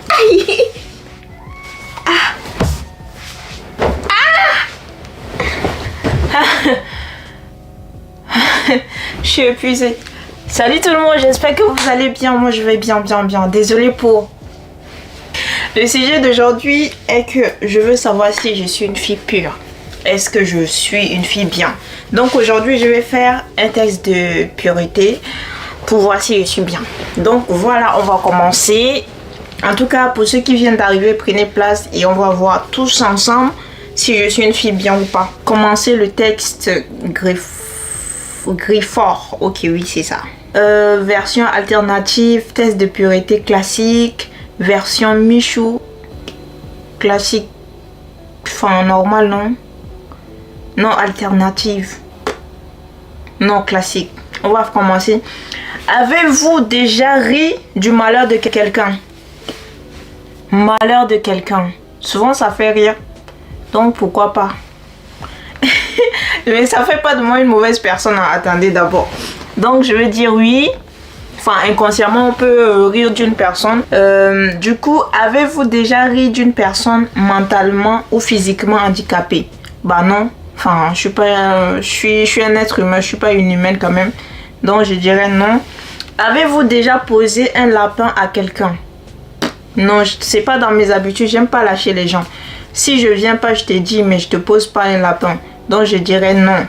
Aïe. Je suis épuisée. Salut tout le monde, j'espère que vous allez bien. Moi je vais bien. Désolée pour... Le sujet d'aujourd'hui est que je veux savoir si je suis une fille pure. Est-ce que je suis une fille bien? Donc aujourd'hui je vais faire un test de pureté pour voir si je suis bien. Donc voilà, on va commencer. En tout cas, pour ceux qui viennent d'arriver, prenez place et on va voir tous ensemble si je suis une fille bien ou pas. Commencez le texte Griffort. Ok, oui, c'est ça. Version alternative, test de pureté classique. Version Michou. Classique. Enfin, normal, non? Non, alternative. Non, classique. On va commencer. Avez-vous déjà ri du malheur de quelqu'un? Malheur de quelqu'un. Souvent, ça fait rire. Donc, pourquoi pas? Mais ça fait pas de moi une mauvaise personne. Attendez d'abord. Donc, je vais dire oui. Enfin, inconsciemment, on peut rire d'une personne. Du coup, avez-vous déjà ri d'une personne mentalement ou physiquement handicapée? Bah non. Enfin, je suis un être humain. Je suis pas une humaine quand même. Donc, je dirais non. Avez-vous déjà posé un lapin à quelqu'un? Non, c'est pas dans mes habitudes. J'aime pas lâcher les gens. Si je viens pas, je te dis, mais je te pose pas un lapin. Donc, je dirais non.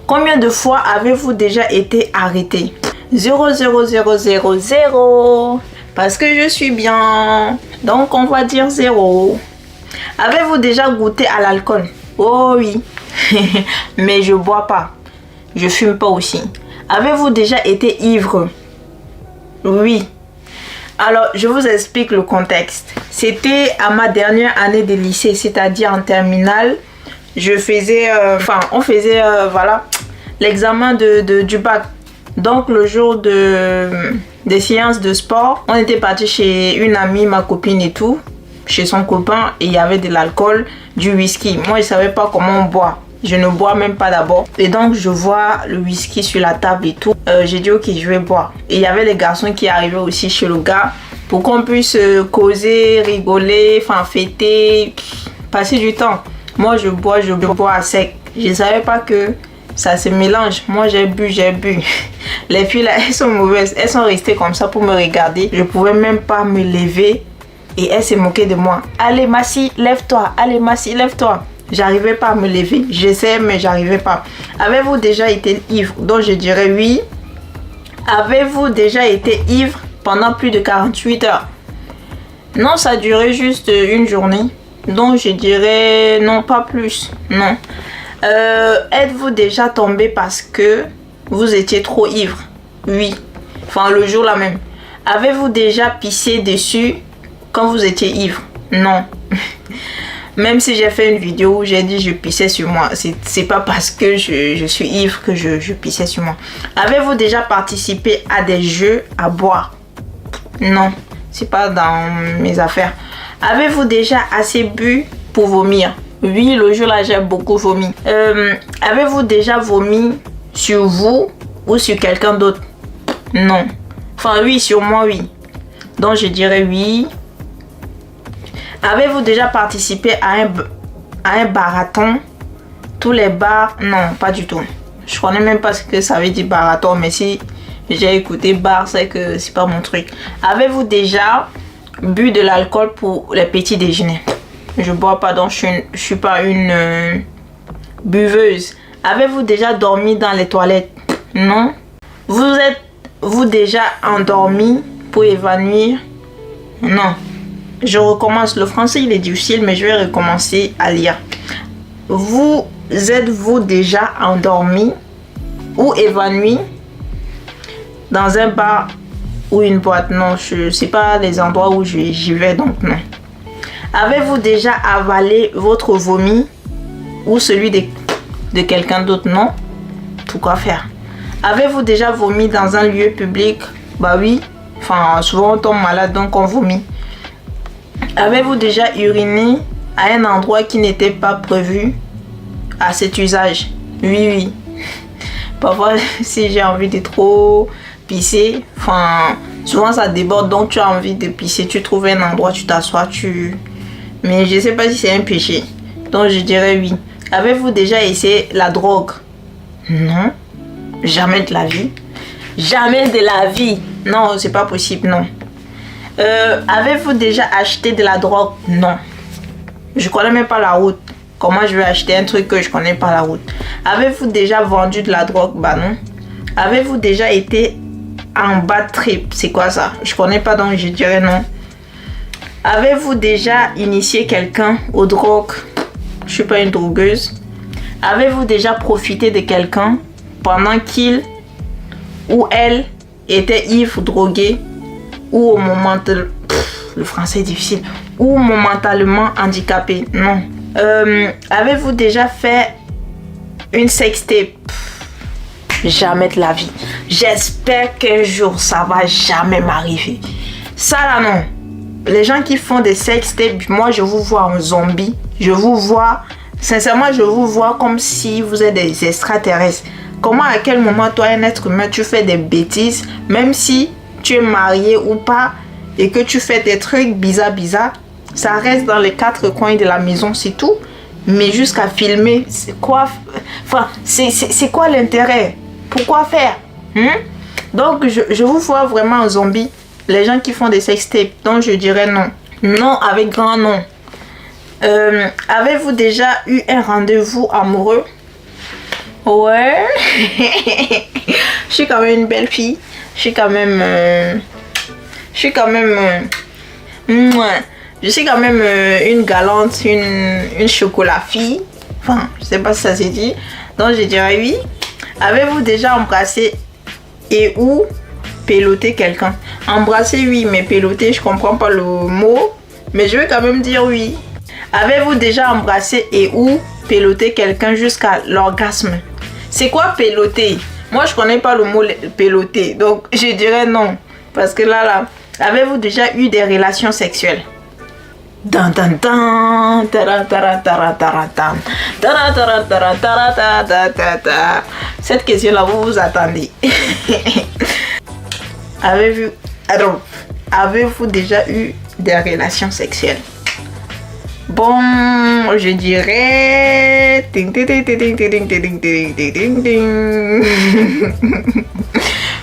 Combien de fois avez-vous déjà été arrêté? 0, 0, 0, 0, 0. Parce que je suis bien. Donc, on va dire 0. Avez-vous déjà goûté à l'alcool? Oh oui. Mais je bois pas. Je fume pas aussi. Avez-vous déjà été ivre? Oui. Alors, je vous explique le contexte. C'était à ma dernière année de lycée, c'est-à-dire en terminale. Je faisais, on faisait, voilà, l'examen du bac. Donc, le jour des séances de sport, on était parti chez une amie, ma copine et tout, chez son copain, et il y avait de l'alcool, du whisky. Moi, je savais pas comment on boit. Je ne bois même pas d'abord. Et donc, je vois le whisky sur la table et tout. J'ai dit, ok, je vais boire. Et il y avait les garçons qui arrivaient aussi chez le gars pour qu'on puisse causer, rigoler, enfin, fêter, passer du temps. Moi, je bois à sec. Je ne savais pas que ça se mélange. Moi, j'ai bu. Les filles, là, elles sont mauvaises. Elles sont restées comme ça pour me regarder. Je ne pouvais même pas me lever. Et elles se moquaient de moi. Allez, Massi, lève-toi. Allez, Massi, lève-toi. J'arrivais pas à me lever. J'essayais, mais j'arrivais pas. Avez-vous déjà été ivre? Donc, je dirais oui. Avez-vous déjà été ivre pendant plus de 48 heures? Non, ça durait juste une journée. Donc, je dirais non, pas plus. Non. Êtes-vous déjà tombé parce que vous étiez trop ivre? Oui. Enfin, le jour là même. Avez-vous déjà pissé dessus quand vous étiez ivre? Non. Même si j'ai fait une vidéo où j'ai dit je pissais sur moi, c'est pas parce que je suis ivre que je pissais sur moi. Avez-vous déjà participé à des jeux à boire? Non, c'est pas dans mes affaires. Avez-vous déjà assez bu pour vomir? Oui, le jour là j'ai beaucoup vomi. Avez-vous déjà vomi sur vous ou sur quelqu'un d'autre? Non. Enfin oui, sur moi oui. Donc je dirais oui. Avez-vous déjà participé à un marathon? Tous les bars? Non, pas du tout. Je connais même pas ce que ça veut dire marathon, mais si j'ai écouté bar, c'est que c'est pas mon truc. Avez-vous déjà bu de l'alcool pour les petits déjeuners? Je bois pas, donc je suis pas une buveuse. Avez-vous déjà dormi dans les toilettes? Non. Vous êtes-vous déjà endormi pour évanouir? Non. Je recommence. Le français, il est difficile, mais je vais recommencer à lire. Vous êtes-vous déjà endormi ou évanoui dans un bar ou une boîte? Non, je sais pas les endroits où j'y vais, donc non. Avez-vous déjà avalé votre vomi ou celui de quelqu'un d'autre? Non. Pourquoi faire? Avez-vous déjà vomi dans un lieu public? Bah oui. Enfin, souvent on tombe malade, donc on vomit. Avez-vous déjà uriné à un endroit qui n'était pas prévu à cet usage? Oui. Parfois, si j'ai envie de trop pisser, enfin, Souvent ça déborde, donc tu as envie de pisser, tu trouves un endroit, tu t'assois, Mais je sais pas si c'est un péché. Donc je dirais oui. Avez-vous déjà essayé la drogue? Non. Jamais de la vie. Jamais de la vie. Non, c'est pas possible, non. Avez-vous déjà acheté de la drogue? Non. Je connais même pas la route. Comment je vais acheter un truc que je connais pas la route? Avez-vous déjà vendu de la drogue? Bah non. Avez-vous déjà été en bad trip? C'est quoi ça? Je connais pas, donc je dirais non. Avez-vous déjà initié quelqu'un aux drogues? Je suis pas une drogueuse. Avez-vous déjà profité de quelqu'un pendant qu'il ou elle était ivre, drogué ou au moment de... le français est difficile. Ou momentanément handicapé? Non. Avez-vous déjà fait une sextape? Jamais de la vie. J'espère qu'un jour ça va jamais m'arriver. Ça là non. Les gens qui font des sextapes, moi je vous vois en zombie. Je vous vois, sincèrement je vous vois comme si vous êtes des extraterrestres. Comment, à quel moment toi un être humain tu fais des bêtises, même si tu es marié ou pas, et que tu fais des trucs bizarres, ça reste dans les quatre coins de la maison, c'est tout. Mais jusqu'à filmer, c'est quoi? Enfin, c'est quoi l'intérêt? Pourquoi faire? Donc, je vous vois vraiment en zombie. Les gens qui font des sextapes. Donc, je dirais non. Non avec grand non. Avez-vous déjà eu un rendez-vous amoureux? Ouais. Je suis quand même une belle fille. Je suis quand même une galante, une chocolat fille. Enfin, je sais pas si ça s'est dit. Donc, je dirais oui. Avez-vous déjà embrassé et ou peloté quelqu'un? Embrasser, oui, mais peloter, je comprends pas le mot. Mais je vais quand même dire oui. Avez-vous déjà embrassé et ou peloté quelqu'un jusqu'à l'orgasme? C'est quoi peloter? Moi, je connais pas le mot peloter. Donc, je dirais non. Parce que là, avez-vous déjà eu des relations sexuelles? Cette question-là, vous vous attendez. Avez-vous déjà eu des relations sexuelles? Bon, je dirais...